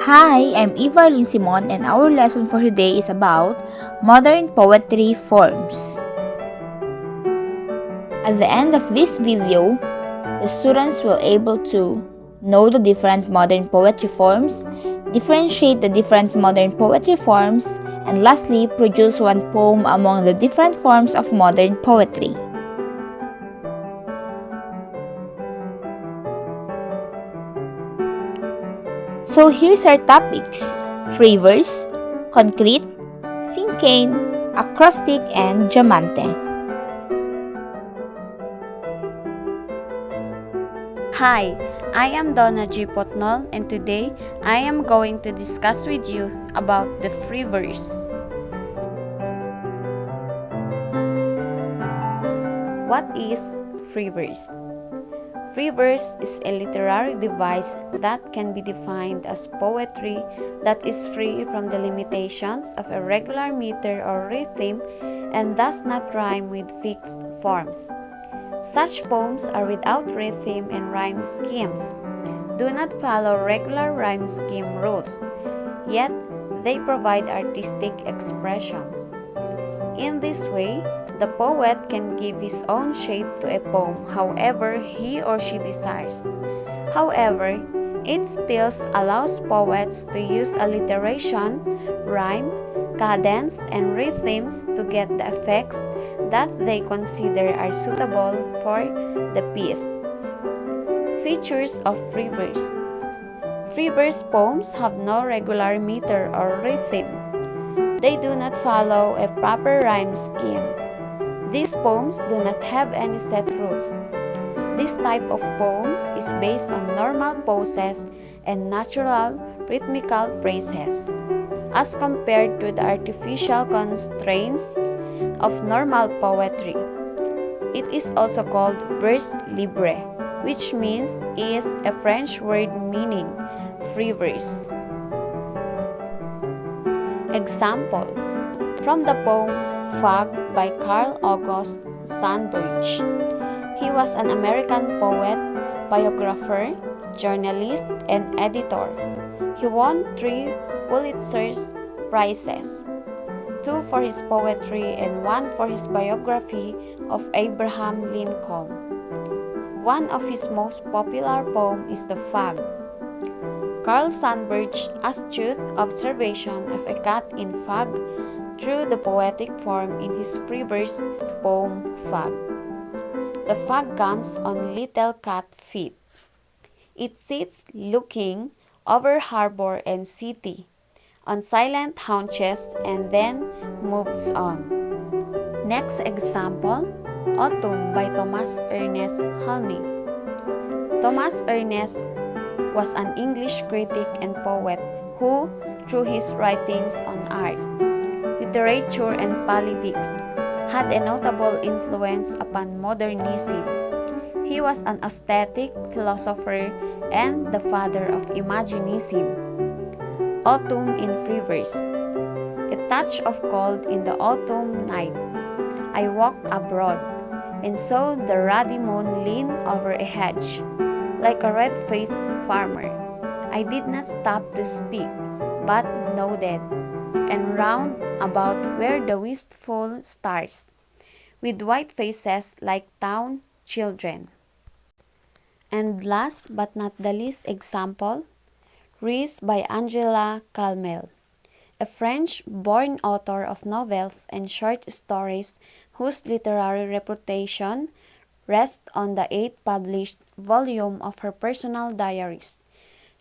Hi, I'm Evarlyn Simon and our lesson for today is about modern poetry forms. At the end of this video, the students will able to know the different modern poetry forms, differentiate the different modern poetry forms, and lastly, produce one poem among the different forms of modern poetry. So here's our topics: free verse, concrete, cinquain, acrostic, and diamante. Hi, I am Donna G. Potnol and today I am going to discuss with you about the free verse. What is free verse? Free verse is a literary device that can be defined as poetry that is free from the limitations of a regular meter or rhythm and does not rhyme with fixed forms. Such poems are without rhythm and rhyme schemes, do not follow regular rhyme scheme rules, yet they provide artistic expression. In this way, the poet can give his own shape to a poem however he or she desires. However, it still allows poets to use alliteration, rhyme, cadence, and rhythms to get the effects that they consider are suitable for the piece. Features of free verse. Free verse poems have no regular meter or rhythm. They do not follow a proper rhyme scheme. These poems do not have any set rules. This type of poems is based on normal poses and natural rhythmical phrases, as compared to the artificial constraints of normal poetry. It is also called vers libre, which means is a French word meaning free verse. Example from the poem Fog by Carl August Sandburg. He was an American poet, biographer, journalist, and editor. He won 3 Pulitzer Prizes, 2 for his poetry and 1 for his biography of Abraham Lincoln. One of his most popular poems is The Fog. Carl Sandburg's astute observation of a cat in fog drew the poetic form in his free verse poem Fog. The fog comes on little cat feet. It sits looking over harbor and city, on silent haunches, and then moves on. Next example, Autumn by Thomas Ernest Hulme. Thomas Ernest was an English critic and poet who, through his writings on art, literature, and politics, had a notable influence upon modernism. He was an aesthetic philosopher and the father of Imaginism. Autumn in free verse. A touch of cold in the autumn night. I walked abroad and saw the ruddy moon lean over a hedge, like a red-faced farmer. I did not stop to speak, but nodded, and round about were the wistful stars, with white faces like town children. And last but not the least example, Ries by Angela Calmel, a French-born author of novels and short stories whose literary reputation rests on the 8th published volume of her personal diaries.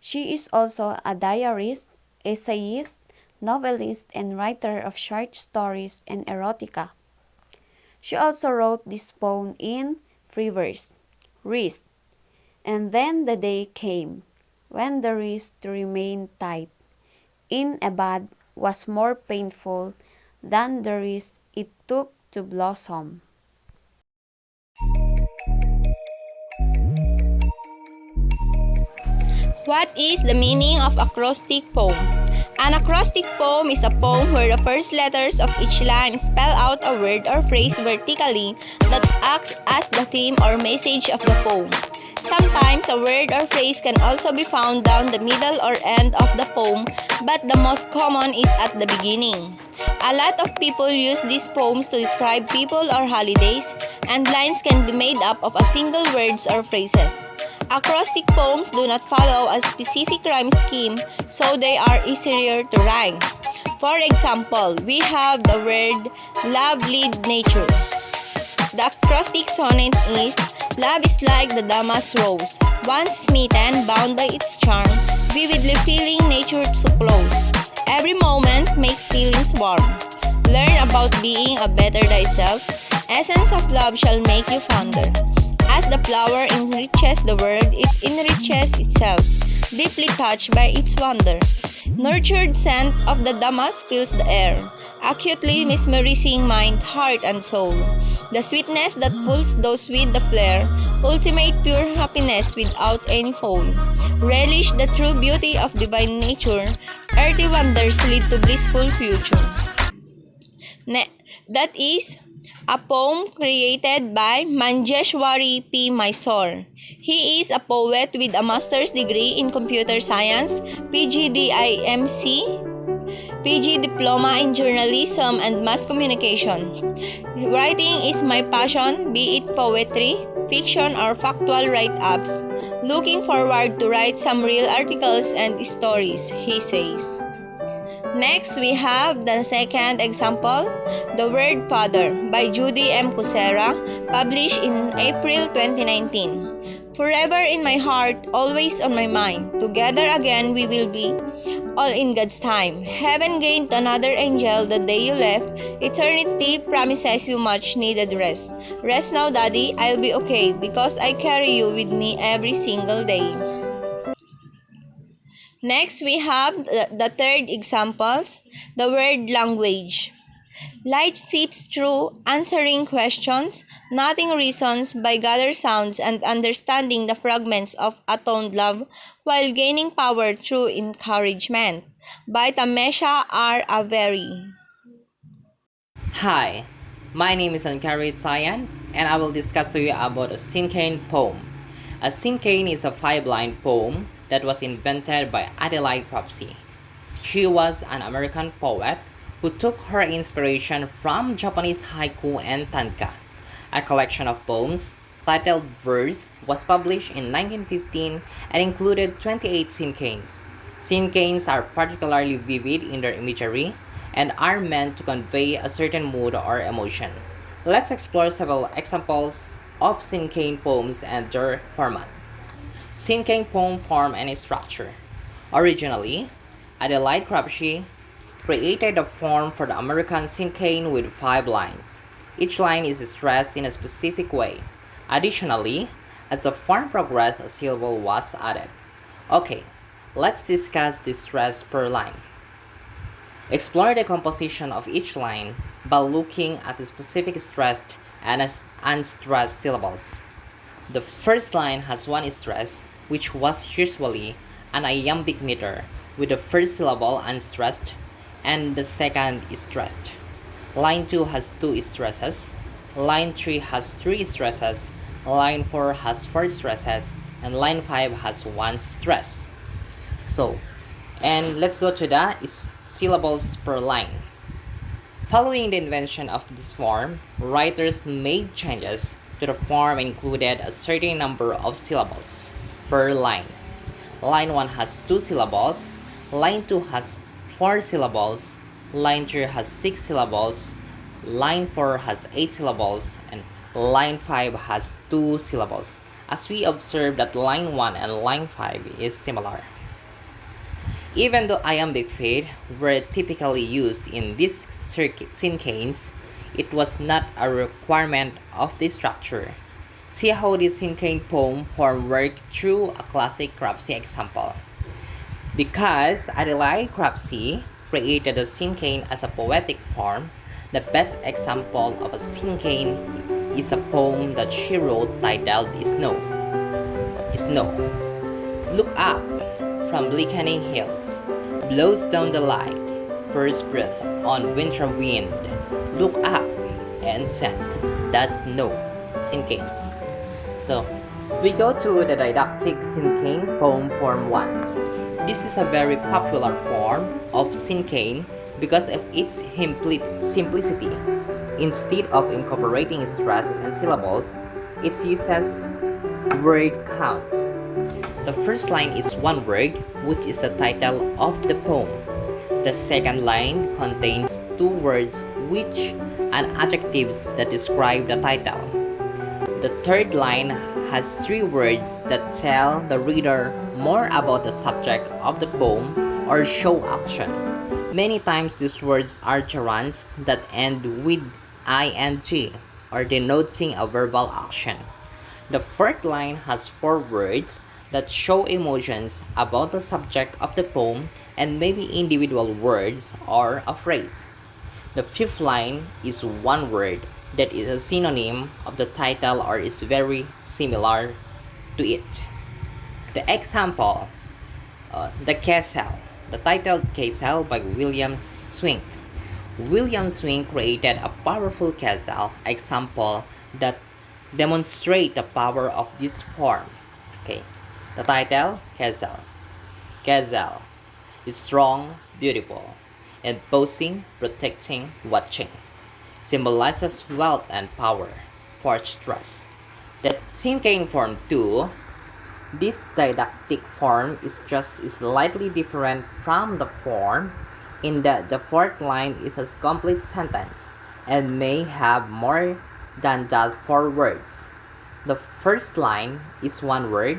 She is also a diarist, essayist, novelist, and writer of short stories and erotica. She also wrote this poem in free verse, Wrist. And then the day came, when the wrist to remain tight in a bud was more painful than the wrist it took to blossom. What is the meaning of acrostic poem? An acrostic poem is a poem where the first letters of each line spell out a word or phrase vertically that acts as the theme or message of the poem. Sometimes a word or phrase can also be found down the middle or end of the poem, but the most common is at the beginning. A lot of people use these poems to describe people or holidays, and lines can be made up of a single words or phrases. Acrostic poems do not follow a specific rhyme scheme, so they are easier to rhyme. For example, we have the word love lead nature. The acrostic sonnet is, love is like the damask rose, once smitten, bound by its charm, vividly feeling nature so close. Every moment makes feelings warm. Learn about being a better thyself. Essence of love shall make you fonder. As the flower enriches the world, it enriches itself, deeply touched by its wonder. Nurtured scent of the damask fills the air, acutely mesmerizing mind, heart, and soul. The sweetness that pulls those with the flair, ultimate pure happiness without any foul. Relish the true beauty of divine nature, earthly wonders lead to blissful future. That is a poem created by Manjeshwari P. Mysore. He is a poet with a master's degree in computer science, PGDIMC, PG Diploma in Journalism and Mass Communication. Writing is my passion, be it poetry, fiction, or factual write-ups. Looking forward to write some real articles and stories, he says. Next, we have the second example, The Word Father by Judy M. Cusera, published in April 2019. Forever in my heart, always on my mind. Together again we will be, all in God's time. Heaven gained another angel the day you left. Eternity promises you much needed rest. Rest now, Daddy, I'll be okay because I carry you with me every single day. Next, we have the third examples, the word language. Light seeps through answering questions, noting reasons by gather sounds and understanding the fragments of atoned love while gaining power through encouragement. By Tamesha R. Avery. Hi, my name is Ankarit Sayan and I will discuss to you about a cinquain poem. A cinquain is a five-line poem that was invented by Adelaide Cropsey. She was an American poet who took her inspiration from Japanese haiku and tanka. A collection of poems titled Verse was published in 1915 and included 28 cinquains. Cinquains are particularly vivid in their imagery and are meant to convey a certain mood or emotion. Let's explore several examples of cinquain poems and their format. Cinquain poem form and structure. Originally, Adelaide Cropsey created a form for the American cinquain with 5 lines. Each line is stressed in a specific way. Additionally, as the form progressed, a syllable was added. Okay, let's discuss the stress per line. Explore the composition of each line by looking at the specific stressed and unstressed syllables. The first line has one stress, which was usually an iambic meter, with the first syllable unstressed and the second stressed. Line 2 has 2 stresses, line 3 has 3 stresses, line 4 has 4 stresses, and line 5 has 1 stress. And let's go to the syllables per line. Following the invention of this form, writers made changes to the form and included a certain number of syllables per line. Line 1 has 2 syllables, line 2 has 4 syllables, line 3 has 6 syllables, line 4 has 8 syllables, and line 5 has 2 syllables. As we observe that line 1 and line 5 is similar. Even though iambic fade were typically used in these cinquains, it was not a requirement of the structure. See how the cinquain poem form worked through a classic Cropsey example. Because Adelaide Cropsey created the cinquain as a poetic form, the best example of a cinquain is a poem that she wrote titled Snow. Snow. Look up from blackening hills. Blows down the light, first breath on winter wind. Look up and send. That's no. Cinquains. So we go to the didactic cinquain poem form 1. This is a very popular form of cinquain because of its simplicity. Instead of incorporating stress and syllables, it uses word count. The first line is one word, which is the title of the poem. The second line contains two words, which and adjectives that describe the title. The third line has three words that tell the reader more about the subject of the poem or show action. Many times these words are gerunds that end with ing or denoting a verbal action. The fourth line has four words that show emotions about the subject of the poem and maybe individual words or a phrase. The fifth line is one word that is a synonym of the title or is very similar to it. The example, The Castle, the title Castle by William Swink. William Swink created a powerful castle example that demonstrate the power of this form. Okay, the title Castle. Castle is strong, beautiful, and posing, protecting, watching. Symbolizes wealth and power, forged trust. The cinquain form 2, this didactic form is just slightly different from the form in that the fourth line is a complete sentence and may have more than just four words. The first line is one word.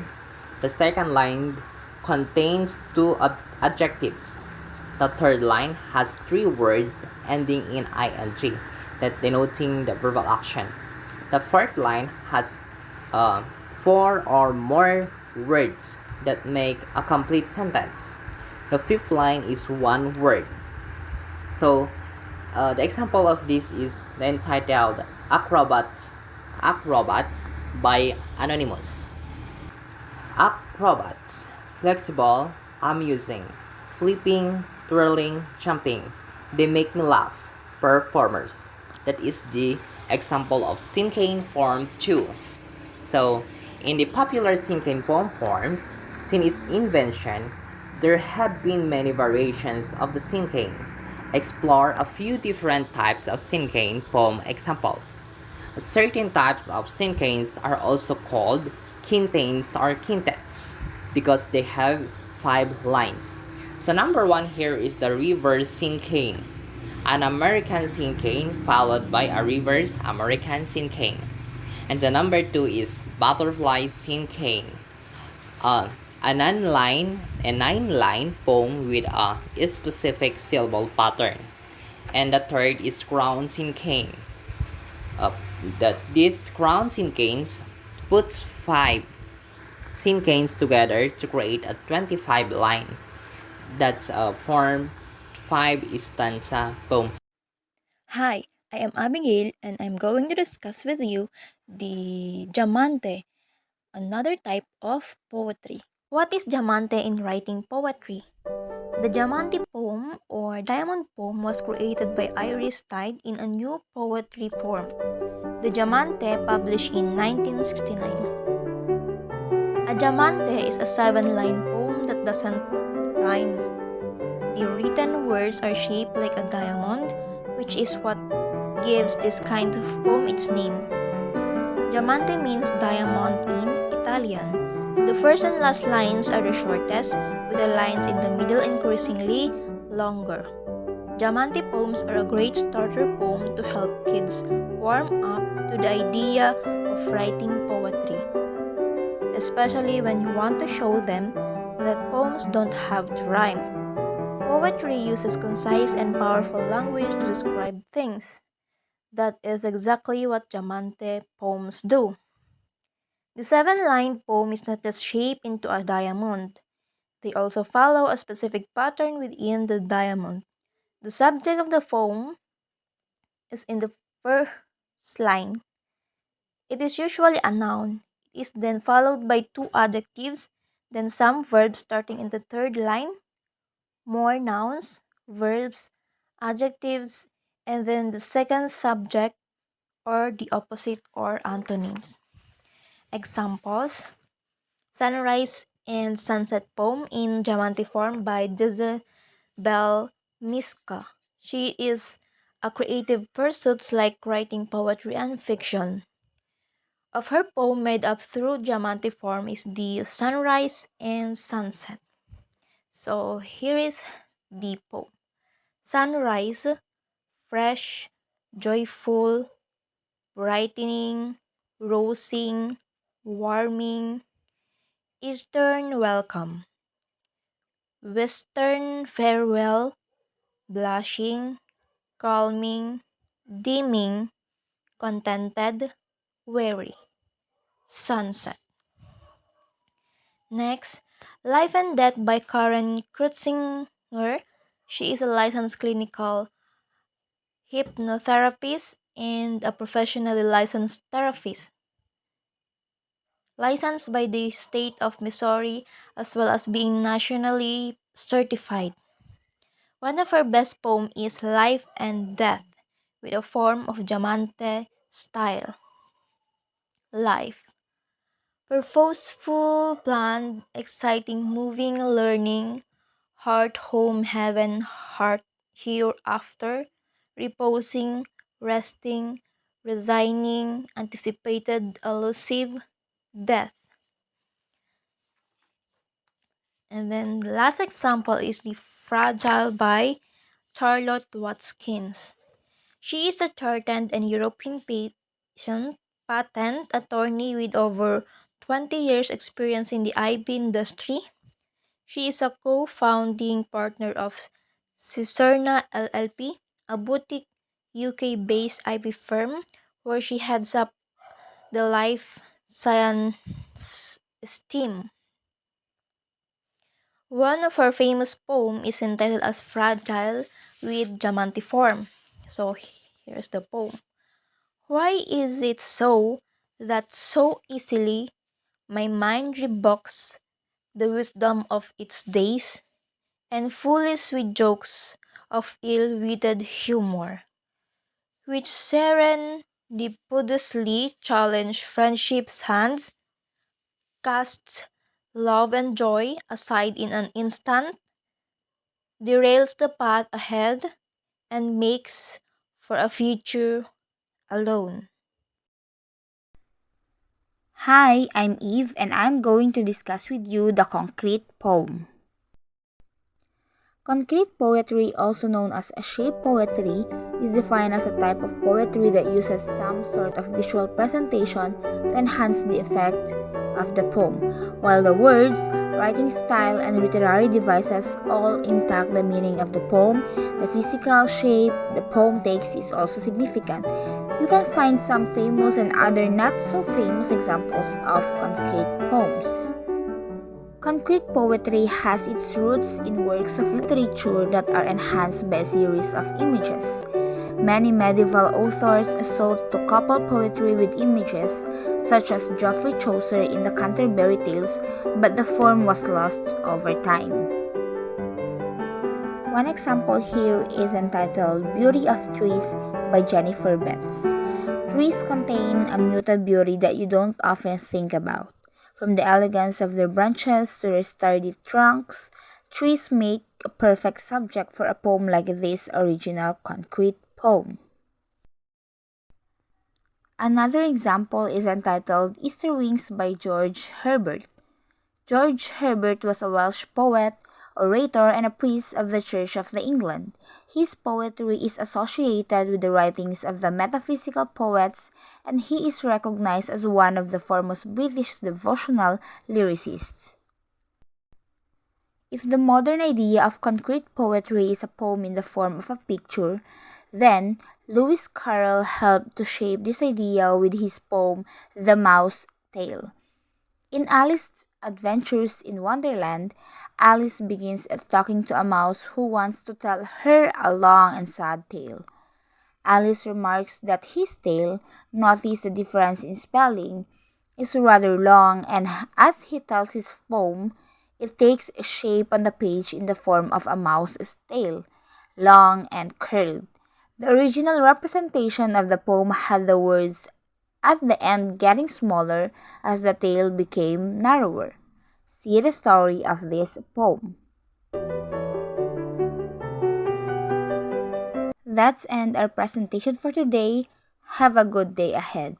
The second line contains two adjectives. The third line has three words ending in ing that denoting the verbal action. The fourth line has four or more words that make a complete sentence. The fifth line is one word. So the example of this is the entitled Acrobats by Anonymous. Acrobats, flexible, amusing, flipping, twirling, jumping. They make me laugh. Performers. That is the example of cinquain form 2. So, in the popular cinquain poem forms, since its invention, there have been many variations of the cinquain. Explore a few different types of cinquain poem examples. Certain types of cinquains are also called quintains or quintets because they have 5 lines. So number 1 here is the reverse cinquain, an American cinquain followed by a reverse American cinquain. And the number 2 is butterfly cinquain, a 9-line poem with a specific syllable pattern. And the third is crown cinquain. This crown cinquains puts 5 cinquains together to create a 25 line that form 5 stanza poem. Hi, I am Abigail and I'm going to discuss with you the Diamante, another type of poetry. What is Diamante in writing poetry? The Diamante poem or diamond poem was created by Iris Tide in a new poetry form. The Diamante, published in 1969. A Diamante is a 7-line poem that doesn't rhyme. The written words are shaped like a diamond, which is what gives this kind of poem its name. Diamante means diamond in Italian. The first and last lines are the shortest, with the lines in the middle increasingly longer. Diamante poems are a great starter poem to help kids warm up to the idea of writing poetry, especially when you want to show them that poems don't have to rhyme. Poetry uses concise and powerful language to describe things. That is exactly what Diamante poems do. The 7-line poem is not just shaped into a diamond. They also follow a specific pattern within the diamond. The subject of the poem is in the first line. It is usually a noun. It is then followed by 2 adjectives, then some verbs starting in the third line. more nouns, verbs, adjectives, and then the second subject or the opposite or antonyms. Examples: Sunrise and Sunset poem in Diamante form by Jezebel Miska. She is a creative pursuit like writing poetry and fiction. Of her poem made up through Diamante form is the Sunrise and Sunset. So here is the poem. Sunrise, fresh, joyful, brightening, rosing, warming, Eastern welcome, Western farewell, blushing, calming, dimming, contented, weary, sunset. Next, Life and Death by Karen Krutzinger. She is a licensed clinical hypnotherapist and a professionally licensed therapist, licensed by the state of Missouri as well as being nationally certified. One of her best poems is Life and Death with a form of Diamante style. Life. Purposeful, planned, exciting, moving, learning, heart, home, heaven, heart, hereafter, reposing, resting, resigning, anticipated, elusive, death. And then the last example is The Fragile by Charlotte Watkins. She is a chartered and European patent attorney with over 20 years experience in the IB industry. She is a co-founding partner of Cicerna LLP, a boutique UK-based IB firm where she heads up the life science team. One of her famous poems is entitled as Fragile with Diamante form. So here's the poem. Why is it so that so easily my mind rebukes the wisdom of its days and foolish with jokes of ill-witted humor, which serendipitously challenge friendship's hands, casts love and joy aside in an instant, derails the path ahead, and makes for a future alone. Hi, I'm Eve and I'm going to discuss with you the concrete poem. Concrete poetry, also known as shape poetry, is defined as a type of poetry that uses some sort of visual presentation to enhance the effect of the poem, while the words, writing style, and literary devices all impact the meaning of the poem. The physical shape the poem takes is also significant. You can find some famous and other not so famous examples of concrete poems. Concrete poetry has its roots in works of literature that are enhanced by a series of images. Many medieval authors sought to couple poetry with images, such as Geoffrey Chaucer in the Canterbury Tales, but the form was lost over time. One example here is entitled Beauty of Trees by Jennifer Betts. Trees contain a muted beauty that you don't often think about. From the elegance of their branches to their sturdy trunks, trees make a perfect subject for a poem like this original concrete poem. Another example is entitled Easter Wings by George Herbert. George Herbert was a Welsh poet, orator, and a priest of the Church of England. His poetry is associated with the writings of the metaphysical poets, and he is recognized as one of the foremost British devotional lyricists. If the modern idea of concrete poetry is a poem in the form of a picture, then Lewis Carroll helped to shape this idea with his poem The Mouse Tale. In Alice's Adventures in Wonderland, Alice begins talking to a mouse who wants to tell her a long and sad tale. Alice remarks that his tale, notice the difference in spelling, is rather long, and as he tells his poem, It takes shape on the page in the form of a mouse's tail, long and curved. The original representation of the poem had the words at the end getting smaller as the tail became narrower. See the story of this poem. That's end our presentation for today. Have a good day ahead.